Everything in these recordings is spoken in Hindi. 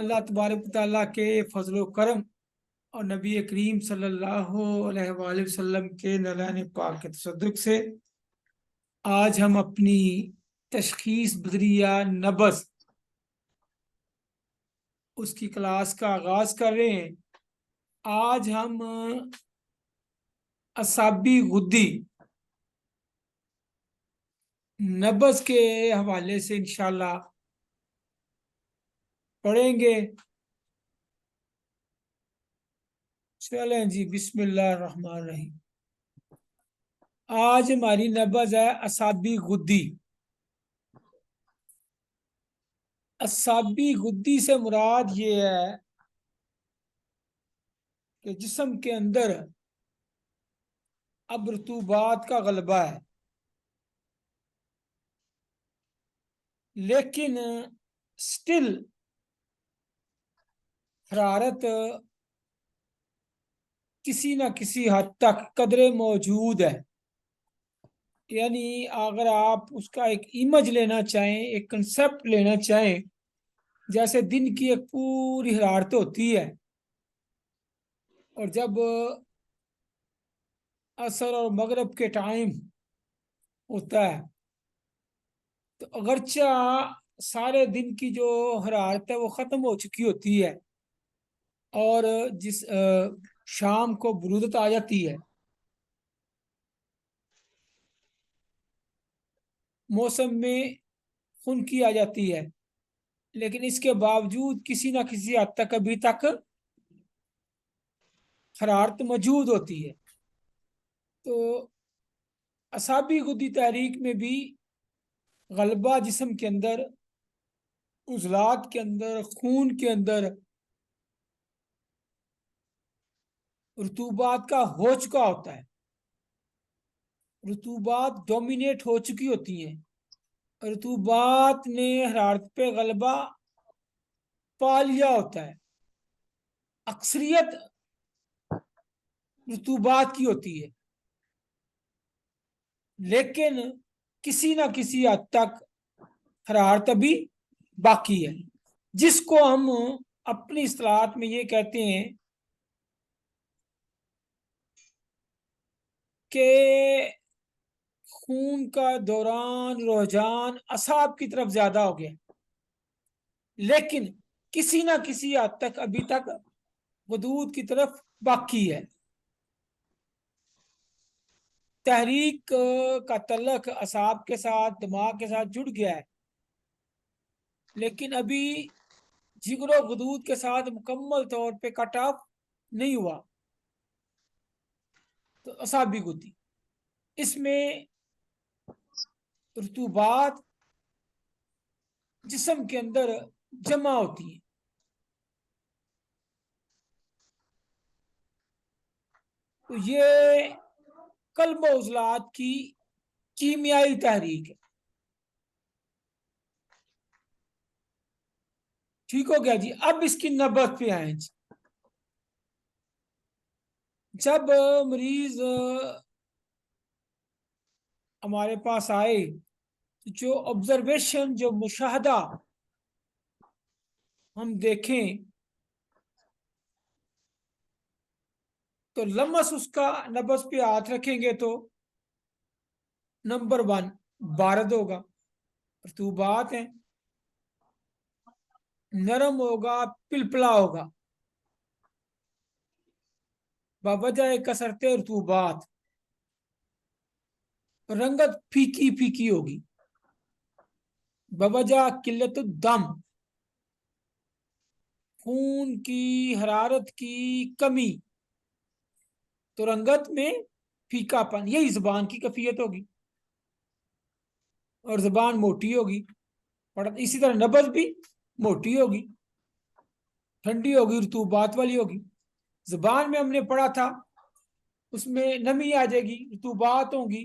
अल्लाह तबारक व तआला के फजल करम और नबी करीम सल्लल्लाहु अलैहि वसल्लम के नरान पाक के तसद्दुक से आज हम अपनी तशखीस बदरिया नबज़ उसकी क्लास का आगाज कर रहे हैं। आज हम असाबी गुद्दी नबज़ के हवाले से इंशाल्लाह पढ़ेंगे। चलें जी, बिस्मिल्लाह रहमान रहीम। आज हमारी नबज़ है असाबी गुद्दी। असाबी गुद्दी से मुराद ये है कि जिस्म के अंदर अब रतूबात का गलबा है, लेकिन स्टिल हरारत किसी न किसी हद तक कदरे मौजूद है। यानी अगर आप उसका एक इमेज लेना चाहें, एक कंसेप्ट लेना चाहें, जैसे दिन की एक पूरी हरारत होती है और जब असर और मगरिब के टाइम होता है तो अगरचा सारे दिन की जो हरारत है वो ख़त्म हो चुकी होती है और जिस शाम को बरूदत आ जाती है, मौसम में खुनकी आ जाती है, लेकिन इसके बावजूद किसी ना किसी हद तक अभी तक हरारत मौजूद होती है। तो असाबी गुद्दी तहरीक में भी गलबा जिस्म के अंदर, उजलात के अंदर, खून के अंदर रतूबात का हो चुका होता है। रतूबात डोमिनेट हो चुकी होती हैं। रतूबात ने हरारत पे गलबा पा लिया होता है। अक्सरियत रतूबात की होती है, लेकिन किसी ना किसी हद तक हरारत अभी बाकी है, जिसको हम अपनी इस्तिलाहत में ये कहते हैं कि खून का दौरान, रुझान असाब की तरफ ज्यादा हो गया, लेकिन किसी ना किसी हद तक अभी तक वदूद की तरफ बाकी है। तहरीक का तल्लक असाब के साथ, दिमाग के साथ जुड़ गया है, लेकिन अभी जिगरो वदूद के साथ मुकम्मल तौर पे कट ऑफ नहीं हुआ। तो असाबी गुद्दी, इसमें रतूबात जिस्म के अंदर जमा होती है। तो ये कल्ब उजलात की कीमियाई तहरीक है। ठीक हो गया जी। अब इसकी नबत पे आए जी। जब मरीज हमारे पास आए तो जो ऑब्जर्वेशन, जो मुशाहदा हम देखें तो लमस उसका नब्ज पे हाथ रखेंगे तो नंबर 1 बारद होगा, रतूबात है। नरम होगा, पिलपला होगा, बवजह कसरते रतूबात। रंगत फीकी फीकी होगी, बवजह किल्लत दम, खून की हरारत की कमी। तो रंगत में फीकापन, यही जुबान की कैफियत होगी और जुबान मोटी होगी। इसी तरह नब्ज भी मोटी होगी, ठंडी होगी, रतूबात वाली होगी। जुबान में हमने पढ़ा था उसमें नमी आ जाएगी, रतूबात होगी,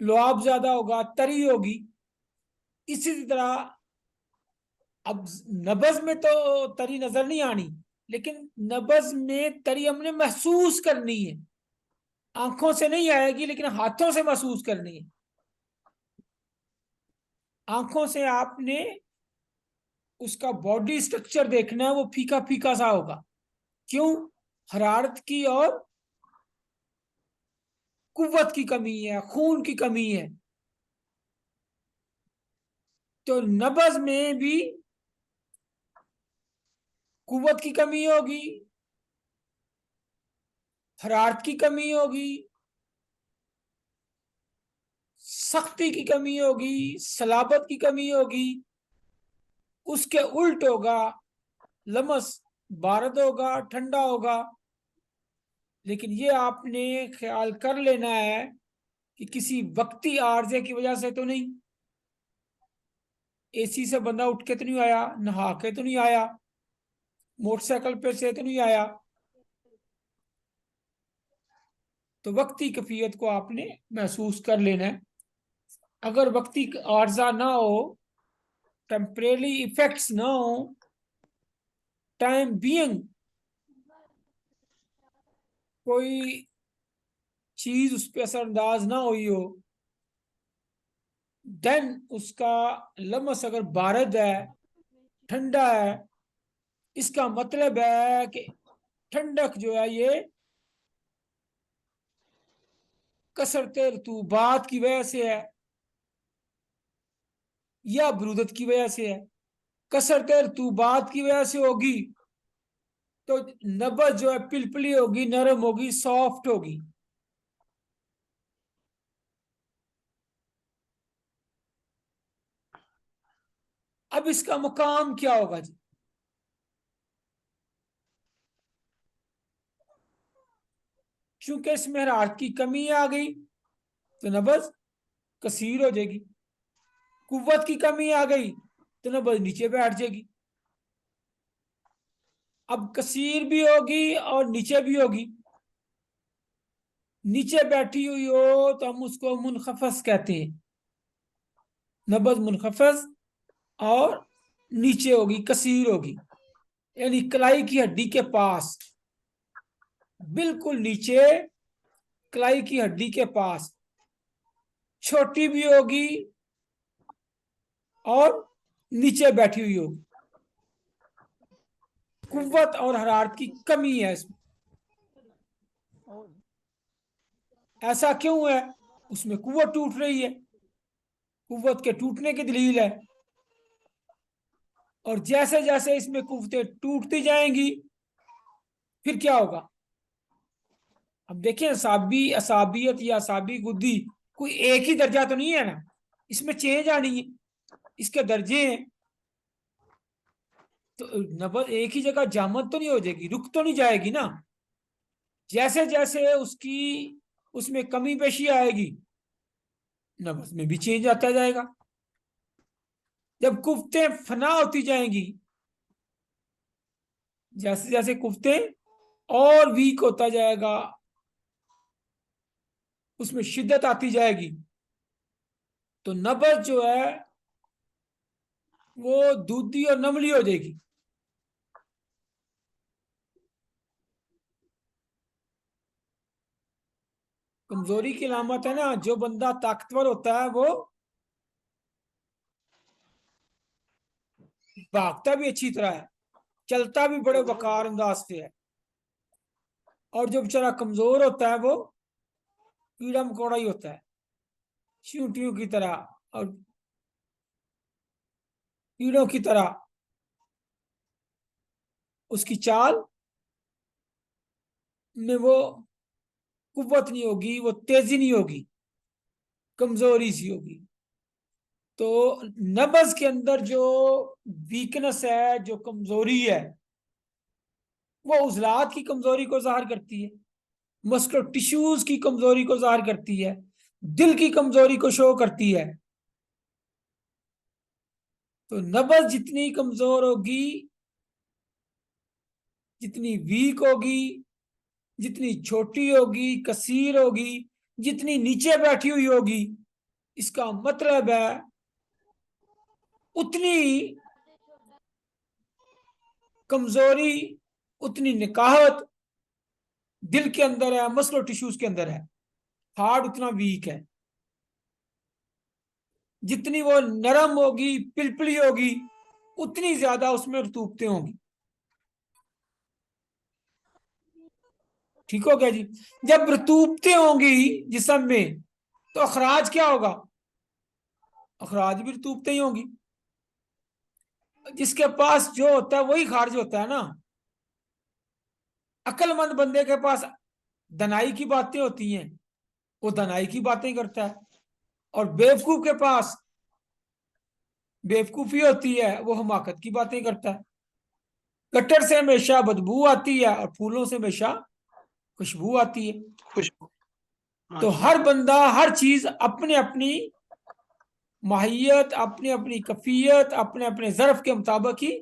लुआब ज्यादा होगा, तरी होगी। इसी तरह अब नब्ज में तो तरी नजर नहीं आनी, लेकिन नब्ज में तरी हमने महसूस करनी है। आंखों से नहीं आएगी, लेकिन हाथों से महसूस करनी है। आंखों से आपने उसका बॉडी स्ट्रक्चर देखना है, वो फीका फीका सा होगा। क्यों? हरारत की और कुव्वत की कमी है, खून की कमी है। तो नब्ज में भी कुव्वत की कमी होगी, हरारत की कमी होगी, सख्ती की कमी होगी, सलाबत की कमी होगी। उसके उल्ट होगा, लमस बारद होगा, ठंडा होगा। लेकिन ये आपने ख्याल कर लेना है कि किसी वक्ती आर्जे की वजह से तो नहीं। एसी से बंदा उठ के तो नहीं आया, नहा के तो नहीं आया, मोटरसाइकिल पे से तो नहीं आया। तो वक्ती कैफियत को आपने महसूस कर लेना है। अगर वक्ती आर्जा ना हो, टेम्परेरी इफेक्ट्स ना हो, टाइम बीइंग कोई चीज उस पर असरअंदाज ना हुई हो, देन उसका लमस अगर बारद है, ठंडा है, इसका मतलब है कि ठंडक जो है ये कसरत रतूबात की वजह से है या बरूदत की वजह से है। कसरत रतूबात की वजह से होगी तो नब्ज जो है पिलपिली होगी, नरम होगी, सॉफ्ट होगी। अब इसका मुकाम क्या होगा जी? क्योंकि इसमें हरारत की कमी आ गई तो नब्ज कसीर हो जाएगी, कुव्वत की कमी आ गई तो नब्ज नीचे बैठ जाएगी। अब कसीर भी होगी और नीचे भी होगी। नीचे बैठी हुई हो तो हम उसको मुनखफस कहते हैं, नब्ज मुनखफस। और नीचे होगी, कसीर होगी, यानी कलाई की हड्डी के पास, बिल्कुल नीचे कलाई की हड्डी के पास। छोटी भी होगी और नीचे बैठी हुई होगी। कुव्वत और हरारत की कमी है इसमें। ऐसा क्यों है? उसमें कुव्वत टूट रही है, कुव्वत के टूटने की दलील है। और जैसे जैसे इसमें कुव्वतें टूटती जाएंगी फिर क्या होगा? अब देखिए, असाबी असाबियत या असाबी गुद्दी कोई एक ही दर्जा तो नहीं है ना, इसमें चेंज आनी है, इसके दर्जे हैं। तो नब्ज एक ही जगह जामद तो नहीं हो जाएगी, रुक तो नहीं जाएगी ना। जैसे जैसे उसकी उसमें कमी पेशी आएगी नब्ज में भी चेंज आता जाएगा। जब कुफ्तें फना होती जाएंगी, जैसे जैसे कुफ्तें और वीक होता जाएगा, उसमें शिद्दत आती जाएगी, तो नब्ज जो है वो दूधी और नमली हो जाएगी। कमजोरी की अलामत है ना, जो बंदा ताकतवर होता है वो भागता भी अच्छी तरह है, चलता भी बड़े वकार अंदाज से है। और जो बेचारा कमजोर होता है वो कीड़ा मकोड़ा ही होता है, चींटियों की तरह और कीड़ों की तरह। उसकी चाल में वो कुव्वत नहीं होगी, वो तेजी नहीं होगी, कमजोरी सी होगी। तो नब्ज के अंदर जो वीकनेस है, जो कमजोरी है, वो उजलात की कमजोरी को जाहिर करती है, मस्कुलर टिश्यूज की कमजोरी को जाहिर करती है, दिल की कमजोरी को शो करती है। तो नब्ज जितनी कमजोर होगी, जितनी वीक होगी, जितनी छोटी होगी, कसीर होगी, जितनी नीचे बैठी हुई होगी, इसका मतलब है उतनी कमजोरी, उतनी निकाहत दिल के अंदर है, मस्कुलर टिश्यूज के अंदर है। हार्ट उतना वीक है। जितनी वो नरम होगी, पिलपिली होगी, उतनी ज्यादा उसमें रतूबतें होंगी। ठीक हो गया जी। जब रतूबतें होंगी जिस्म में, तो अखराज क्या होगा? अखराज भी रतूबतें ही होंगी। जिसके पास जो होता है वही खारिज होता है ना। अक्लमंद बंदे के पास दनाई की बातें होती हैं, वो दनाई की बातें करता है। और बेवकूफ के पास बेवकूफी होती है, वो हमाकत की बातें करता है। गटर से हमेशा बदबू आती है और फूलों से हमेशा खुशबू आती है। खुशबू। तो माशा। हर बंदा, हर चीज अपने अपनी माहियत, अपनी अपनी कफियत, अपने अपने ज़र्फ के मुताबिक ही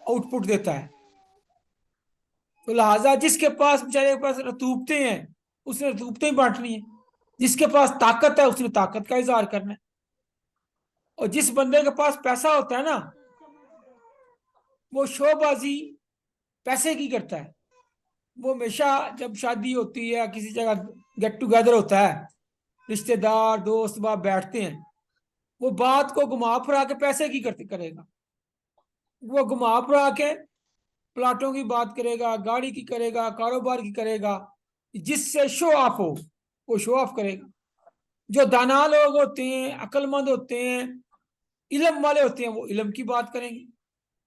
आउटपुट देता है। तो लिहाजा जिसके पास, बेचारे के पास रतूबतें हैं, उसने रतूबतें ही बांटनी है। जिसके पास ताकत है, उसने ताकत का इजहार करना है। और जिस बंदे के पास पैसा होता है ना, वो शोबाजी पैसे की करता है। वो हमेशा जब शादी होती है, किसी जगह गेट टुगेदर होता है, रिश्तेदार दोस्त बाप बैठते हैं, वो बात को घुमा फिरा के पैसे की करते करेगा। वो घुमा फिरा के प्लाटों की बात करेगा, गाड़ी की करेगा, कारोबार की करेगा, जिससे शो ऑफ हो, वो शो ऑफ करेगा। जो दाना लोग होते हैं, अक्लमंद होते हैं, इल्म वाले होते हैं, वो इल्म की बात करेंगे,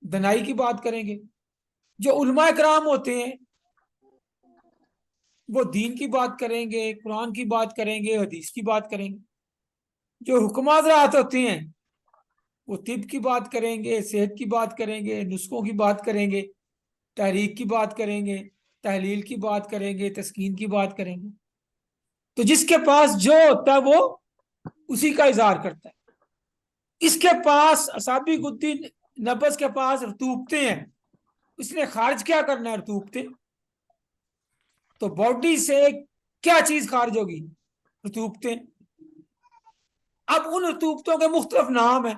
दनाई की बात करेंगे। जो उलमा कराम होते हैं, वो दीन की बात करेंगे, कुरान की बात करेंगे, हदीस की बात करेंगे। जो हुक्मा हज़रात होते हैं, वो तिब की बात करेंगे, सेहत की बात करेंगे, नुस्खों की बात करेंगे, तहरीक की बात करेंगे, तहलील की बात करेंगे, तस्कीन की बात करेंगे। तो जिसके पास जो होता है वो उसी का इजहार करता है। इसके पास असाबी गुद्दी नबज के पास रतूबते हैं, इसने खारिज क्या करना है? रतूबते। तो बॉडी से क्या चीज खारिज होगी? रतूबते। अब उन रतूबतों के मुख्तलिफ नाम है।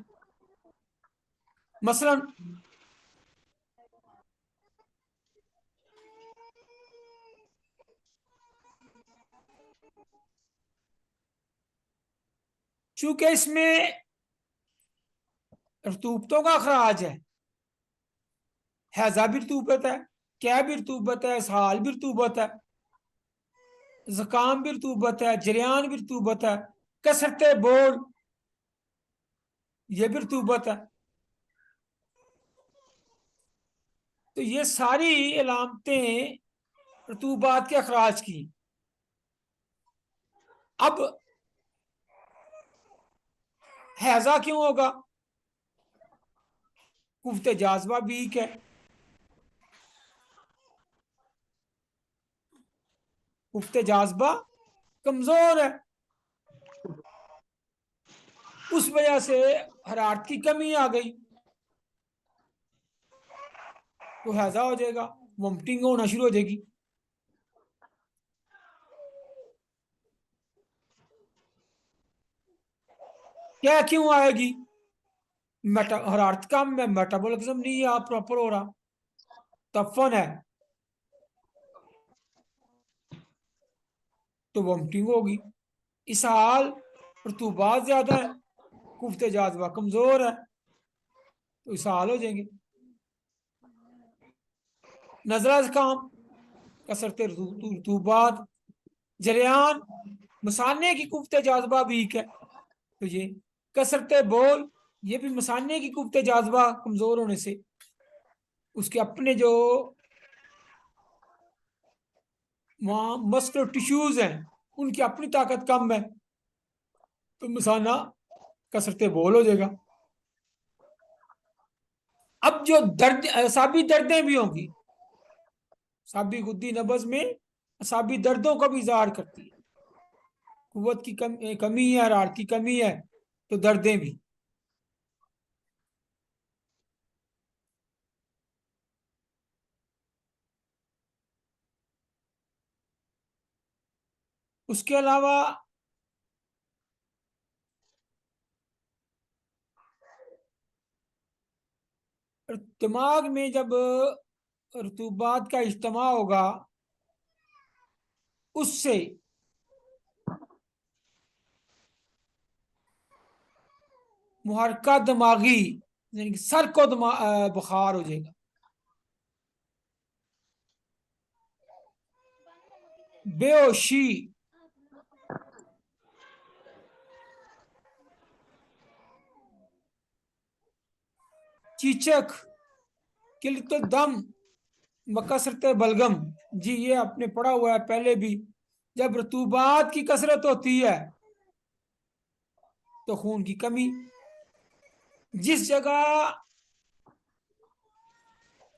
मसलन चूंकि इसमें रतूबतों का अखराज है, हैजा भी रतूबत है, क्या भी रतूबत है, इसहाल भी रतूबत है, जुकाम भी रतूबत है, जरियान भी रतूबत है, कसरत बोल ये भी रतूबत है। तो ये सारी अलामतें रतूबात के अखराज की। अब हैजा क्यों होगा? कुफ्ते जाजबा वीक है, कुफ्ते जाजबा कमजोर है, उस वजह से हरारत की कमी आ गई, तो हैजा हो जाएगा, वोमिटिंग होना शुरू हो जाएगी। क्या क्यों आएगी? हरारत कम है, मेटाबॉलिज्म नहीं है प्रॉपर हो रहा, तफन है, तो वोमिटिंग होगी। इसहाल, रतूबात ज्यादा है, कुफ्ते जाजबा कमजोर है, तो इसहाल हो जाएंगे। नजरा जुकाम, कसरत रतूबात, जरियान, मसाने की कुफ्ते जाजबा वीक है, तो ये कसरत बोल, ये भी मसाने की कुफ्ते जाजबा कमजोर होने से उसके अपने जो वहाँ मस्कुलर टिश्यूज हैं, उनकी अपनी ताकत कम है, तो मसाना कसरत बोल हो जाएगा। अब जो दर्द, असाबी दर्दें भी होंगी, असाबी गुद्दी नब्ज में असाबी दर्दों का भी इजहार करती है। कुव्वत की कमी है, हरारत की कमी है, तो दर्दें भी। उसके अलावा दिमाग में जब रतूबात का इज्तमा होगा, उससे मुहरका दिमागी, यानी कि सर को बुखार हो जाएगा। बेहोशी, चीचक, किल्लत दम, बकसरत बलगम। जी ये आपने पढ़ा हुआ है पहले भी। जब रतूबात की कसरत होती है तो खून की कमी। जिस जगह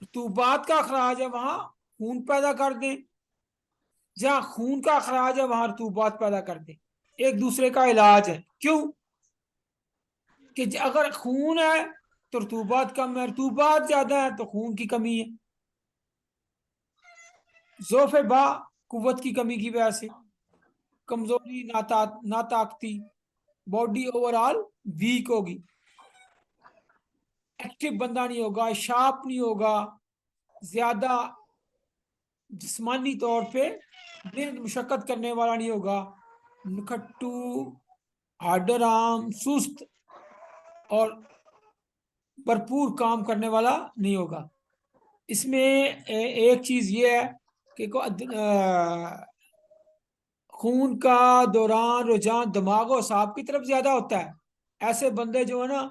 रतूबात का अखराज है वहां खून पैदा कर दें, जहां खून का अखराज है वहां रतूबात पैदा कर दें। एक दूसरे का इलाज है। क्यों? कि अगर खून है तो रतूबात कम है, रतूबात ज्यादा है तो खून की कमी है। जोफ बा, कुव्वत की कमी की वजह से कमजोरी, नाताकती, बॉडी ओवरऑल वीक होगी, एक्टिव बंदा नहीं होगा, शार्प नहीं होगा, ज्यादा जिस्मानी तौर पे मेहनत मुशक्कत करने वाला नहीं होगा, निखट्टू, हार्डर आर्म, सुस्त और भरपूर काम करने वाला नहीं होगा। इसमें एक चीज ये है कि खून का दौरान रुझान दिमाग और सांप की तरफ ज्यादा होता है। ऐसे बंदे जो है ना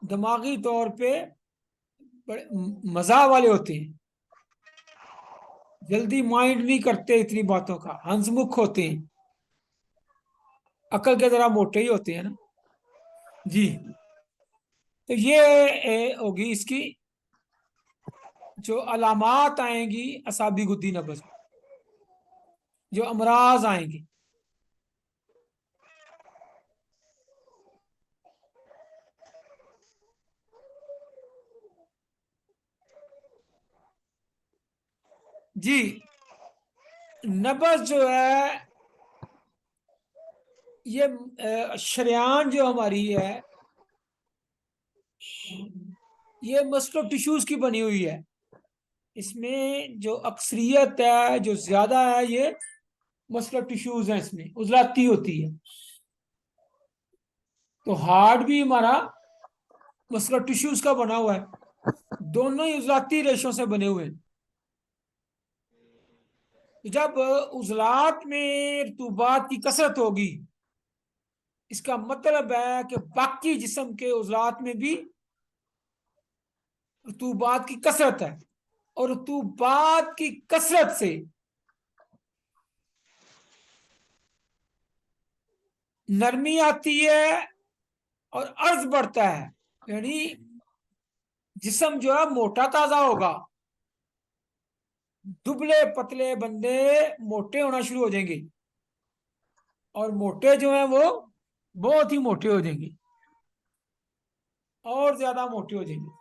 दिमागी तौर पे बड़े मजा वाले होते हैं, जल्दी माइंड नहीं करते इतनी बातों का, हंसमुख होते हैं, अकल के जरा मोटे ही होते हैं ना। जी, तो ये होगी इसकी जो अलामात आएंगी असाबी गुद्दी नब्ज में, जो अमराज आएंगे। जी, नब्ज जो है ये शरेयान जो हमारी है ये मस्कुलर टिश्यूज की बनी हुई है। इसमें जो अक्सरियत है, जो ज्यादा है, ये मस्कुलर टिश्यूज हैं, इसमें उजलाती होती है। तो हार्ट भी हमारा मस्कुलर टिश्यूज का बना हुआ है, दोनों ही उजलाती रेशों से बने हुए हैं। तो जब उजलात में रतूबात की कसरत होगी, इसका मतलब है कि बाकी जिस्म के उजलात में भी रतूबात की कसरत है, और रतूबात की कसरत से नरमी आती है और अर्ज बढ़ता है। यानी जिस्म जो है मोटा ताजा होगा, दुबले पतले बंदे मोटे होना शुरू हो जाएंगे, और मोटे जो हैं वो बहुत ही मोटे हो जाएंगे, और ज्यादा मोटे हो जाएंगे।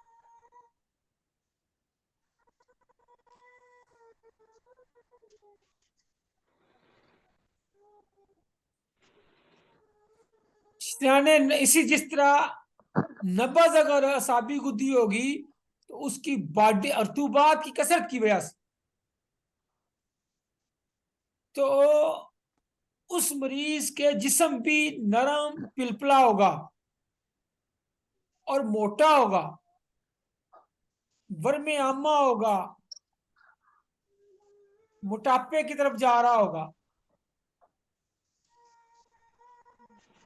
इसी जिस तरह नब्ज अगर असाबी गुद्दी होगी तो उसकी बॉडी अर्तुबात की कसरत की वजह से तो उस मरीज के जिस्म भी नरम पिलपला होगा और मोटा होगा, वर्मे आमा होगा, मोटापे की तरफ जा रहा होगा।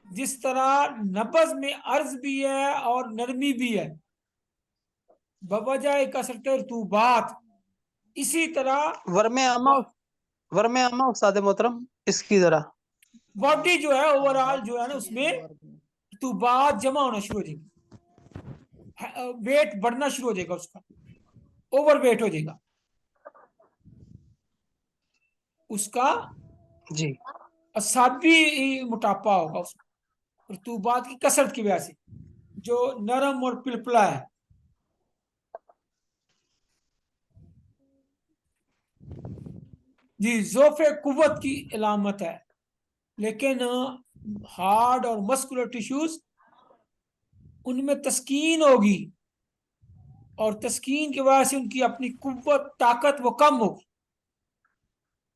जिस तरह नब्ज में अर्ज भी है और नरमी भी है बवजह कसरत रतूबात, इसी तरह वर्मे आमा, वर्मे आमा उस्ताद मोहतरम इसकी जरा बॉडी जो है ओवरऑल जो है ना उसमें रतूबात जमा होना शुरू हो जाएगी, वेट बढ़ना शुरू हो जाएगा, उसका ओवर वेट हो जाएगा, उसका जी। असाबी मोटापा होगा उसमें रतूबात की कसरत की वजह से, जो नरम और पिलपला है। जी, जोफे कुव्वत की अलामत है, लेकिन हार्ड और मस्कुलर टिश्यूज उनमें तस्कीन होगी, और तस्कीन की वजह से उनकी अपनी कुव्वत ताकत वो कम होगी,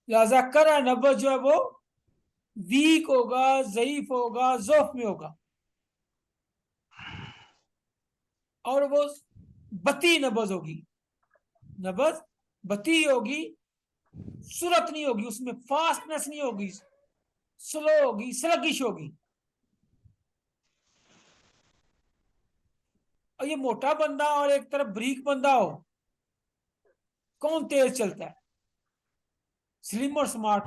लिहाजा कर नब्ज जो है वो वीक होगा, जयीफ होगा, जोफ में होगा। और वो बती नब्ज होगी, नब्ज बती होगी, सूरत नहीं होगी, उसमें फास्टनेस नहीं होगी, स्लो होगी, स्लगिश होगी। और ये मोटा बंदा और एक तरफ ब्रीक बंदा हो, कौन तेज चलता है? स्लिम और स्मार्ट।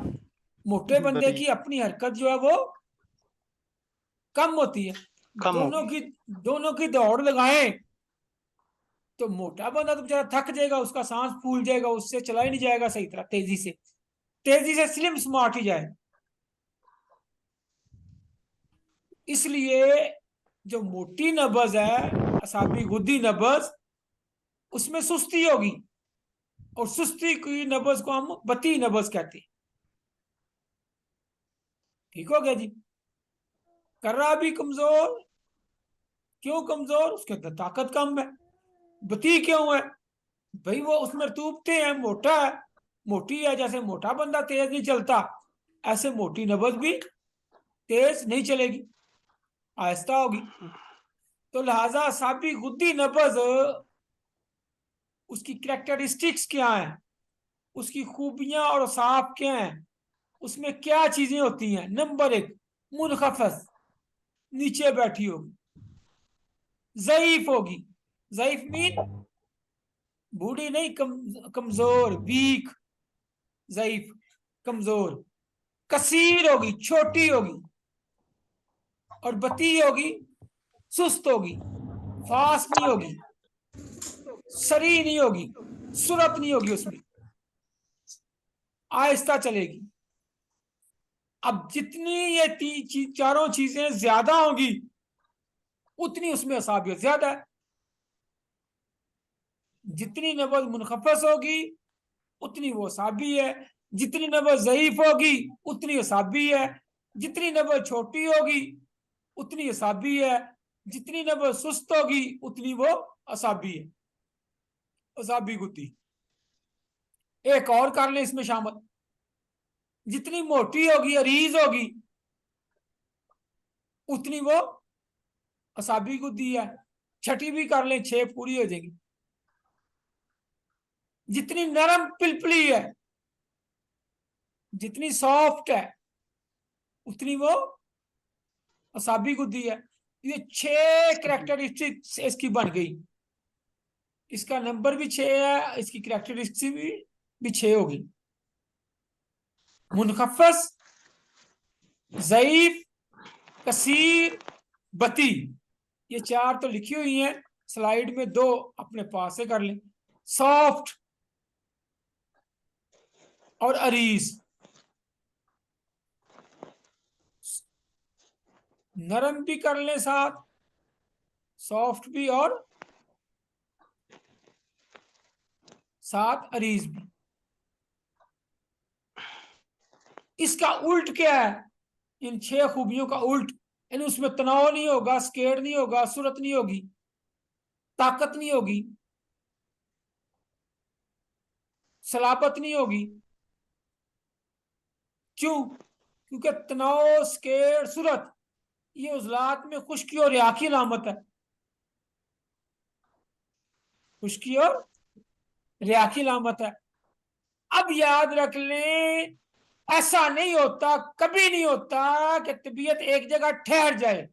मोटे बंदे बड़ी की अपनी हरकत जो है वो कम होती है। कम दोनों होगी। की दोनों की दौड़ लगाएं तो मोटा बंदा तो बेचारा थक जाएगा, उसका सांस फूल जाएगा, उससे चला ही नहीं जाएगा सही तरह, तेजी से स्लिम स्मार्ट ही जाए। इसलिए जो मोटी नब्ज है, असाबी गुद्दी नब्ज, उसमें सुस्ती होगी, और सुस्ती की नब्ज को हम बती नब्ज कहते हैं। ठीक हो गया जी। कर रहा भी कमजोर, क्यों कमजोर? उसके अंदर ताकत कम है। बती क्यों है? भाई वो उसमें रतूबते हैं, मोटा है, मोटी है। जैसे मोटा बंदा तेज नहीं चलता, ऐसे मोटी नब्ज भी तेज नहीं चलेगी, आहिस्ता होगी। तो लिहाजा साबी गुद्दी नब्ज, उसकी कैरेक्टरिस्टिक्स क्या है, उसकी खूबियां और औसाफ क्या हैं, उसमें क्या चीजें होती हैं? नंबर एक, मुनखफज, नीचे बैठी होगी, जयीफ होगी। जयीफ मीन बूढ़ी नहीं, कमजोर, वीक, जयीफ, कमजोर। कसीर होगी, छोटी होगी। और बती होगी, सुस्त होगी, फास्ट नहीं होगी, सरी नहीं होगी, सुरत नहीं होगी, उसमें आहिस्ता चलेगी। अब जितनी ये चारों चीजें ज्यादा होंगी, उतनी उसमें असाबियत ज्यादा है। जितनी नब्ज मुनखफस होगी, उतनी वो असाबी है। जितनी नब्ज ज़ईफ होगी, उतनी असाबी है। जितनी नब्ज छोटी होगी, उतनी असाबी है। जितनी नब्ज सुस्त होगी, उतनी वो असाबी है, असाबी गुत्ती। एक और कर ले इसमें शामिल, जितनी मोटी होगी, अरीज होगी, उतनी वो असाबी गुद्दी है। छठी भी कर ले, 6 पूरी हो जाएगी। जितनी नरम पिलपली है, जितनी सॉफ्ट है, उतनी वो असाबी गुद्दी है। ये 6 कैरेक्टरिस्टिक्स इसकी बन गई। इसका नंबर भी 6 है, इसकी कैरेक्टरिस्टिक्स भी 6 होगी। मुनखफस, ज़ईफ, कसीर, बती, ये 4 तो लिखी हुई हैं स्लाइड में, 2 अपने पास से कर लें। सॉफ्ट और अरीज, नरम भी कर लें साथ, सॉफ्ट भी, और साथ अरीज भी। इसका उल्ट क्या है? इन 6 खूबियों का उल्ट, यानी उसमें तनाव नहीं होगा, स्केर नहीं होगा, सूरत नहीं होगी, ताकत नहीं होगी, सलाबत नहीं होगी। क्यों? क्योंकि तनाव, स्केर, सूरत, ये उजलात में खुश्की और रिया की अलामत है। खुश्की और रिया की अलामत है। अब याद रख लें, ऐसा नहीं होता, कभी नहीं होता कि तबीयत एक जगह ठहर जाए।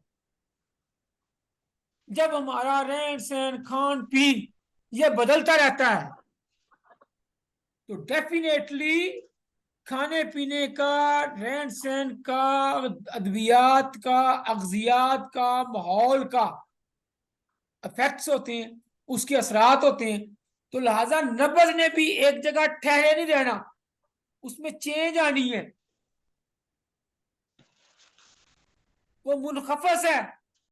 जब हमारा रहन सहन, खान पीन ये बदलता रहता है, तो डेफिनेटली खाने पीने का, रहन सहन का, अद्वियात का, अगजियात का, माहौल का इफेक्ट्स होते हैं, उसके असरात होते हैं। तो लिहाजा नब्ज ने भी एक जगह ठहरे नहीं रहना, उसमें चेंज आनी है। वो मुनखफस है,